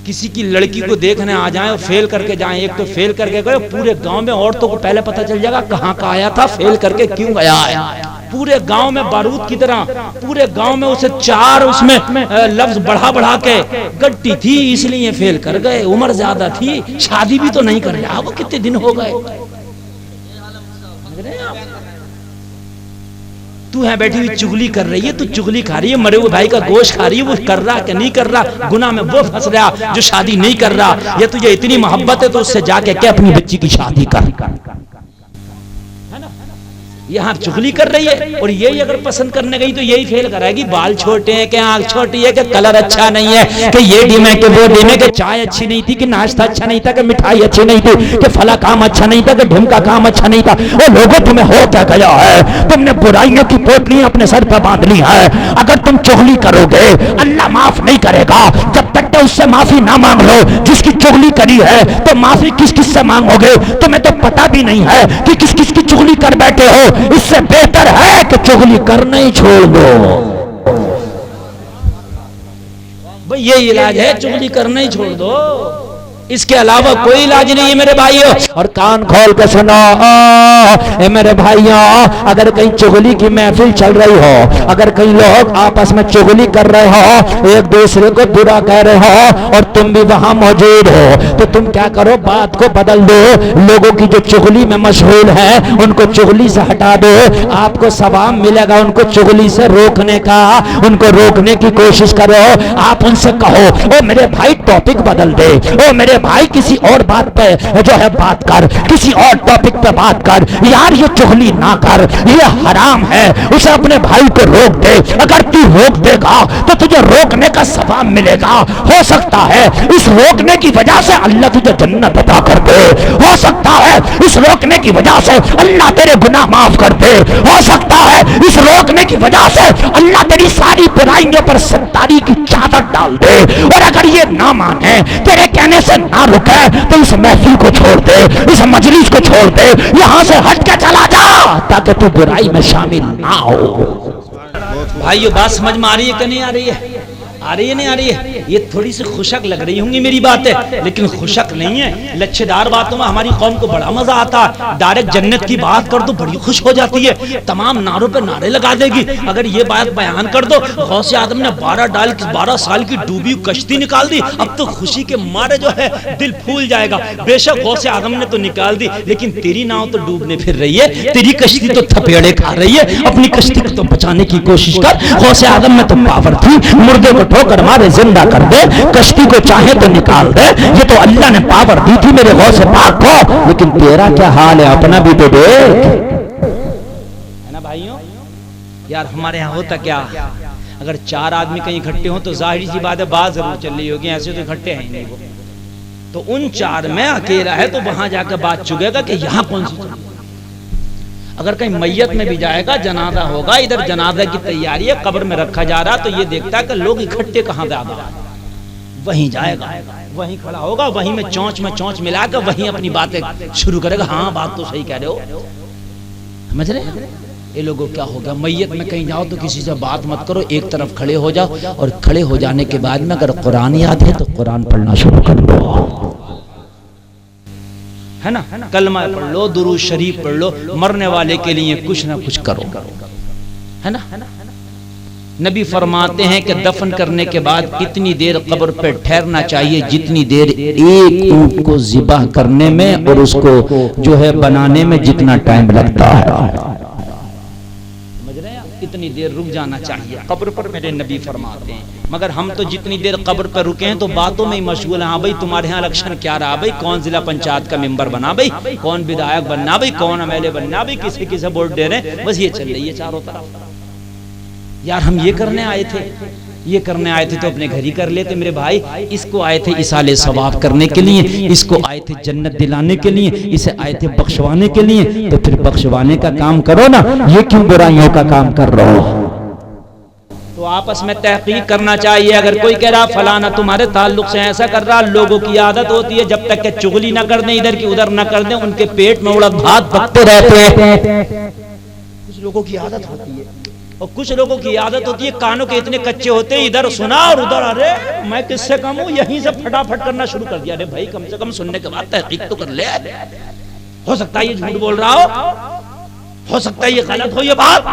किसी की लड़की को देखने आ जाएं और फेल करके जाएं, एक तो फेल करके गए, पूरे गांव में औरतों को पहले पता चल जाएगा कहाँ का आया था, फेल करके क्यों गया है। पूरे गांव में बारूद की तरह, पूरे गांव में उसे चार उसमें लफ्ज बढ़ा बढ़ा के, गट्टी थी इसलिए फेल कर गए, उम्र ज्यादा थी, शादी भी तो नहीं कर रहा, वो कितने दिन हो गए। तू है बैठी हुई चुगली कर रही है, तू चुगली खा रही है, मरे हुए भाई का गोश्त खा रही है, वो कर रहा कि नहीं कर रहा, गुनाह में वो फंस रहा जो शादी नहीं कर रहा। या तुझे इतनी मोहब्बत है तो उससे जाके क्या अपनी बच्ची की शादी कर। यहाँ चुगली कर रही है, और यही अगर पसंद करने गई तो यही फेल कराएगी। बाल छोटे हैं, कि आंख छोटी है, कि कलर अच्छा नहीं है, कि ये डीमे के वो डीमे, कि चाय अच्छी नहीं थी, कि नाश्ता अच्छा नहीं था, कि मिठाई अच्छी नहीं थी, कि फला काम अच्छा नहीं था, कि ढिमका काम अच्छा नहीं था। वो लोगों तुम्हें हो क्या गया है, तुमने बुराइयों की पोटलियां अपने सर पर बांध ली है। अगर तुम चुगली करोगे अल्लाह माफ नहीं करेगा जब तक तो उससे माफी ना मांग लो। जिसकी चुगली करी है तो माफी किस किस से मांगोगे, तुम्हें तो पता भी नहीं है कि किस किस की चुगली कर बैठे हो। इससे बेहतर है कि चुगली करना ही छोड़ दो। भाई ये इलाज है, चुगली करना ही छोड़ दो, इसके अलावा कोई इलाज नहीं है मेरे भाइयों। और कान खोल के सुनो मेरे भाइयों, अगर कहीं चुगली की महफिल चल रही हो, अगर कहीं लोग आपस में चुगली कर रहे हो, एक दूसरे को बुरा कह रहे हो और तुम भी वहां मौजूद हो, तो तुम क्या करो, बात को बदल दो। लोगों की जो चुगली में मशगूल है उनको चुगली से हटा दो, आपको सवाब मिलेगा उनको चुगली से रोकने का। उनको रोकने की कोशिश करो, आप उनसे कहो ओ मेरे भाई टॉपिक बदल दे, ओ मेरे भाई किसी और बात पे जो है बात कर, किसी और टॉपिक पे बात कर, यार ये चुगली ना कर, ये हराम है। उसे अपने भाई को रोक दे, अगर तू रोक देगा तो तुझे रोकने का सवाब मिलेगा। हो सकता है इस रोकने की वजह से अल्लाह तुझे जन्नत अता कर दे, हो सकता है इस रोकने की वजह से अल्लाह तेरे गुनाह माफ कर दे, हो सकता है इस रोकने की वजह से अल्लाह तेरी सारी बुराइयों पर सत्तारी की चादर डाल दे। और अगर ये ना माने, तेरे कहने से ना रुके, तो इस महफिल को छोड़ दे, इस मजलिस को छोड़ दे, यहां से हट के चला जा ताकि तू बुराई में शामिल ना हो। भाइयों बात समझ में आ रही है कि नहीं आ रही है? आ रही है नहीं आ रही है? ये थोड़ी सी खुशक लग रही होंगी मेरी बातें, लेकिन खुशक नहीं है। लच्छेदार बातों में हमारी कौम को बड़ा मजा आता है। डायरेक्ट जन्नत की बात कर दो बड़ी खुश हो जाती है, तमाम नारों पे नारे लगा देगी। अगर ये बात बयान कर दो गौसे आदम ने 12 साल की डूबी कश्ती निकाल दी, अब तो खुशी के मारे जो है दिल फूल जाएगा। बेशक गौसे आदम ने तो निकाल दी, लेकिन तेरी नाव तो डूबने फिर रही है, तेरी कश्ती तो थपेड़े खा रही है। अपनी कश्ती को तो बचाने की कोशिश कर। गौसे आदम में तो पावर थी, मुर्दे को ठोकर मारे जिंदा कर दे, कश्ती को चाहे तो निकाल दे। ये तो अल्लाह ने पावर दी थी मेरे गौसे पाक को, लेकिन तेरा क्या हाल है अपना भी तो देख। है ना भाइयों? यार हमारे यहाँ होता क्या, अगर 4 आदमी कहीं इकट्ठे हो तो जाहिर सी बात है बात जरूर चल रही होगी, ऐसे तो इकट्ठे हैं नहीं वो। तो उन 4 में अकेला है तो वहां जाकर बात चुगेगा कि यहाँ कौन सी। अगर कहीं मैयत में भी जाएगा, जनाजा होगा, इधर जनाजा की तैयारी है, कब्र में रखा जा रहा, तो ये देखता है कि लोग इकट्ठे कहाँ ज्यादा, वहीं जाएगा, वहीं खड़ा होगा, वहीं में चौंच मिलाकर वहीं अपनी बातें शुरू करेगा। हाँ बात तो सही कह रहे हो, समझ रहे? ये लोगों क्या होगा, मैयत में कहीं जाओ तो किसी से बात मत करो, एक तरफ खड़े हो जाओ, और खड़े हो जाने के बाद में अगर कुरान याद है तो कुरान पढ़ना शुरू कर दो, है ना? कलमा पढ़ लो, दुरूद शरीफ पढ़ लो, मरने वाले के लिए कुछ ना कुछ करो, है ना? नबी फरमाते हैं कि दफन करने के बाद इतनी देर कब्र पे ठहरना चाहिए जितनी देर एक ऊंट को ज़िबह करने में और उसको जो है बनाने में जितना टाइम लगता है। इतनी देर रुक जाना चाहिए कब्र पर, मेरे नबी फरमाते हैं। मगर हम तो जितनी देर कब्र पर रुके हैं तो बातों में ही मशगूल हैं। हाँ भाई तुम्हारे यहाँ इलेक्शन क्या रहा भाई, कौन जिला पंचायत का मेंबर बना भाई, कौन विधायक बनना भाई, कौन एमएलए बनना भाई, किसे किसे वोट दे रहे हैं, बस ये चल रही है चारों तरफ। यार हम ये करने आए थे, ये करने आए थे तो अपने घर ही कर लेते मेरे भाई। इसको आए थे इसाले सवाब करने के लिए, इसको आए थे जन्नत दिलाने के लिए, इसे आए थे बख्शवाने के लिए, तो फिर बख्शवाने का काम करो ना, ये क्यों बुराइयों का काम कर रहे हो? तो आपस में तहकीक करना चाहिए। अगर कोई कह रहा फलाना तुम्हारे ताल्लुक से ऐसा कर रहा, लोगों की आदत होती है जब तक के चुगली ना कर दें, इधर की उधर ना कर दें, उनके पेट में उड़द भात पकते रहते हैं। कुछ लोगों की आदत होती है और कुछ लोगों की आदत होती है कानों के इतने कच्चे होते हैं, इधर सुना और उधर अरे मैं किससे कम हूं, यहीं से फटाफट करना शुरू कर दिया। अरे भाई कम से कम सुनने के बाद तहकीक तो कर ले। हो सकता है ये झूठ बोल रहा हो सकता है ये गलत हो ये बात,